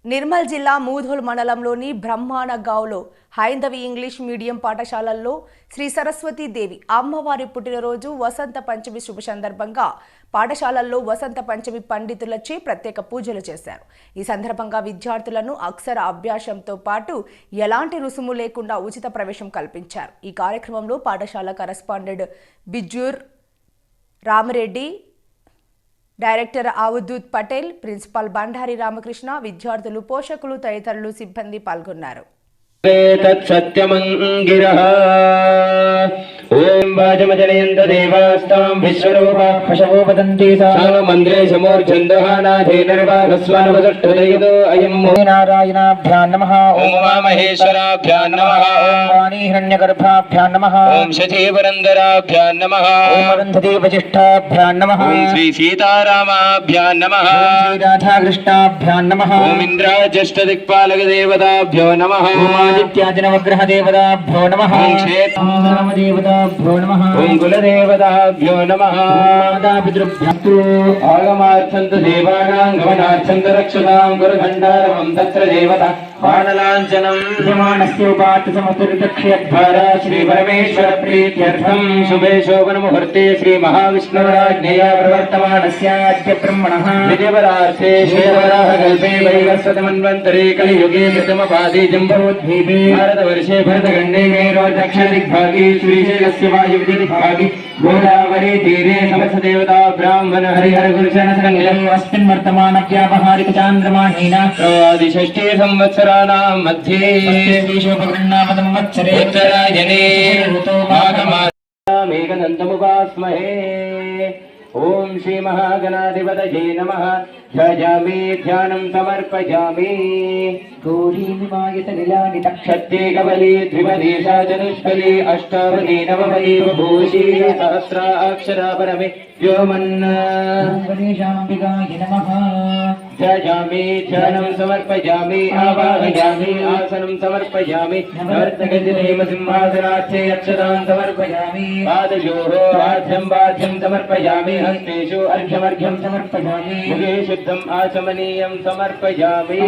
నిర్మల్ జిల్లా మూధోల్ మండలంలోని బ్రహ్మానగావ్లో Haindavi English medium పాఠశాలల్లో శ్రీ సరస్వతీ దేవి అమ్మవారి పుట్టినరోజు వసంత పంచమి శుభ సందర్భంగా పాఠశాలల్లో వసంత పంచమి పండితులచే ప్రత్యేక పూజలు చేశారు. ఈ సందర్భంగా విద్యార్థులను అక్షర అభ్యాసంతో పాటు ఎలాంటి రుసుము లేకుండా ఉచిత ప్రవేశం కల్పించారు. ఈ కార్యక్రమంలో పాఠశాల correspondent Bijur Ramareddy, director Avadhut Patel, principal Bandari Ramakrishna, విద్యార్థులు, పోషకులు తదితరులు సిబ్బంది పాల్గొన్నారు. ఓం వాజమజనయంత దేవాస్తాం విశ్వరూపా పశవో వదంతి సామమంద్రే సమూర్ఛందహానాథే నిర్వాగస్వనవదుష్టదయదో అయం నారాయణాభ్యాం నమః. ఓం ఉమామహేశ్వరాభ్యాం నమః. ఓం వాణీ హిరణ్యగర్భాభ్యాం నమః. ఓం శచీవరందరాభ్యాం నమః. ఓం అరుంధతీ వశిష్ఠాభ్యాం నమః. ఓం శ్రీ సీతారామాభ్యాం నమః. ఓం శ్రీ రాధాకృష్ణాభ్యాం నమః. ఓం ఇంద్రాజష్టదిక్పాలక దేవతాభ్యో నమః. ఓం ఆదిత్యాదినవగ్రహ దేవతాభ్యో నమః. ఓం క్షేత్రదేవత ఓం కులదేవతాభ్యో నమః. మాతాపితృభ్యో ఆగమార్థంతు దేవానాం గమనార్థంతు రక్షతాం గురుఖండారవం తత్ర దేవత బాణలాంఛనం యమానస్యోపాత సమతుర్దక్షయద్వారా శ్రీ పరమేశ్వర ప్రీత్యర్థం శుభే శోభన ముహూర్తే శ్రీ మహావిష్ణురాజ్ఞయా ప్రవర్తమానస్యాద్య బ్రహ్మణః విజయవరార్థే శ్రీవరాహ కల్పే వైవస్వతమన్వంతరే కలియుగే ప్రథమపాదే జంబోద్భీపే భారతవర్షే భరతఖండే మేరోదక్ష దిగ్భాగే శ్రీశైలस्य वायुविदिग्भागे गोदावरी तीरे समस्त देवता ब्राह्मण हरिहर गुरुजन संगम अस्मिन् वर्तमान व्यावहारिक चांद्रमाहीना आदिषष्ठी संवत्सराणां मध्ये शोभकृन्नाम संवत्सरे उत्तरायणे ऋतो मेघनन्दमुपास्महे. ओम श्री महागणाधिपतये नमः. ध्यायामि ध्यानं समर्पयामि. गौरीनिमायतनिलानि तक्षत्ये कवली द्विपदी सा चतुष्पदी अष्टावली नवपदी बभूषी सहस्राक्षरा परमे व्योमन्. गणेशाम्बिकाय नमः. ध्यायामि ध्यानं समर्पयामि. आवाहयामि आसनं समर्पयामि. नर्तकजनेमसिंहासनार्थे अक्षतां समर्पयामि. पादयोः आर्घ्यं वाद्यं समर्पयामि. हस्तेषु अर्घ्यमर्घ्यं समर्पयामि. मुखे शुद्धम् आचमनीयं समर्पयामि.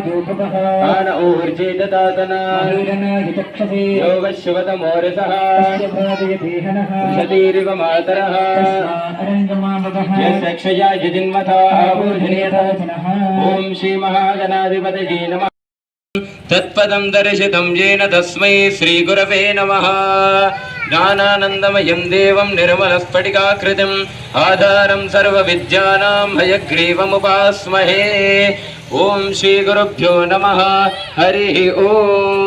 आन ऊर्जे ददातना योगश्वतमोरसः शतीरिव मातरः यस्य क्षया यजिन्मथा आपूर्जनीयः. ओम श्री महागणाधिपतये नमः. तत्पदं दर्शितं येन तस्मै श्री गुरवे नमः. ज्ञानानन्दमयं देवं निर्मलस्फटिकाकृतिम् आधारं सर्वविद्यानां हयग्रीवमुपास्महे. ओम श्री गुरुभ्यो नमः. हरिः ओम.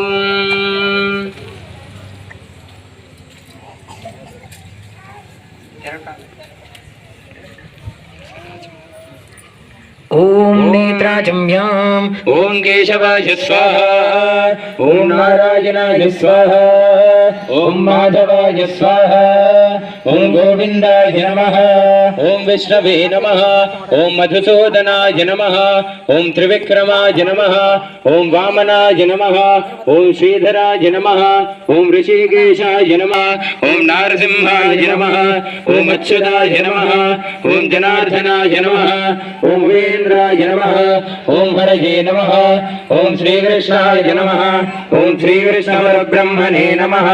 ओम नेत्राजम्याम ओम केशवाय स्वाहा. ओम नारायणाय स्वाहा. ओम माधवाय स्वाहा. ओम गोविंदाय नमः. ओम विष्णवे नमः. ओम मधुसूदनाय नमः. ओम त्रिविक्रमाय नमः. ओम वामनाय नमः. ओम श्रीधराय नमः. ओम ऋषिकेशाय नमः. ओम नारसिंहाय नमः. ओम अच्युताय नमः. ओम जनार्दनाय नमः. ओम वीरेन्द्राय नमः. ओम हरये नमः. ओम श्रीकृष्णाय नमः. ओम श्रीकृष्णपरब्रह्मणे नमः.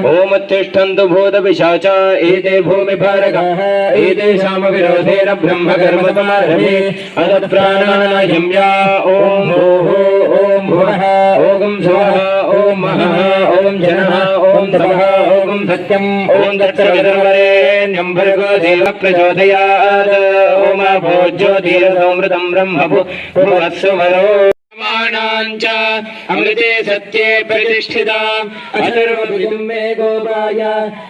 ओम उत्तिष्ठन्तु भूतपिशाचा एते भूमिभारकाः एतेषां विरोधेन ब्रह्मकर्मसमारभे अथ प्राणानायम्या. ओम भूः ओम भुवः ओम स्वः ओम महः ओम जनः ओम तपः ओम सत्यम् ओम तत्सवितुर्वरेण्यं भर्गो देवः प्रचोदयात्. ओम भोज्योतिरसोमृतं ब्रह्मभुवत्सुवरो मानांच अमृते सत्ये प्रतिष्ठिता. अथर्वविदुम्बे गोपाय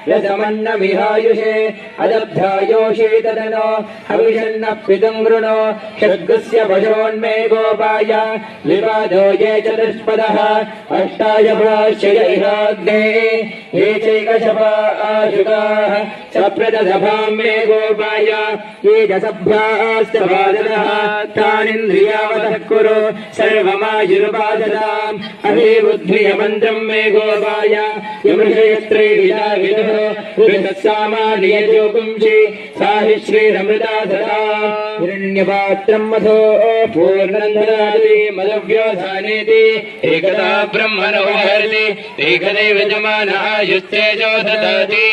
रसमन्नमिहायुषे अदब्धायोषे तदनो हविषन्नः पितुं गृणो षड्गस्य पशोन्मे गोपाय विवादो ये चतुष्पदः अष्टाय भाष्य इहाग्ने ये चैकशपा आशुकाः सप्रदसभां मे गोपाय ये च सभ्याश्च बाधतः तानिन्द्रियावतः कुरु सर्वमायुर्बाधताम्. अभिबुद्धियमन्त्रं मे गोपाय यमृषयस्त्रैविदा विदुः ऋतस्सामान्यजोपुंसि साहि श्रीरमृता सदा हिरण्यपात्रं मधो पूर्णं ददाति मदव्योधानेति एकदा ब्रह्मणो हरति एकदैव जमानायुस्तेजो ददाति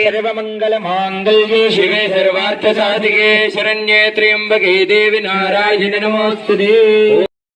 सर्वमङ्गलमाङ्गल्ये शिवे सर्वार्थसाधिके शरण्ये त्र्यम्बके देवि नारायणि नमोऽस्तुते।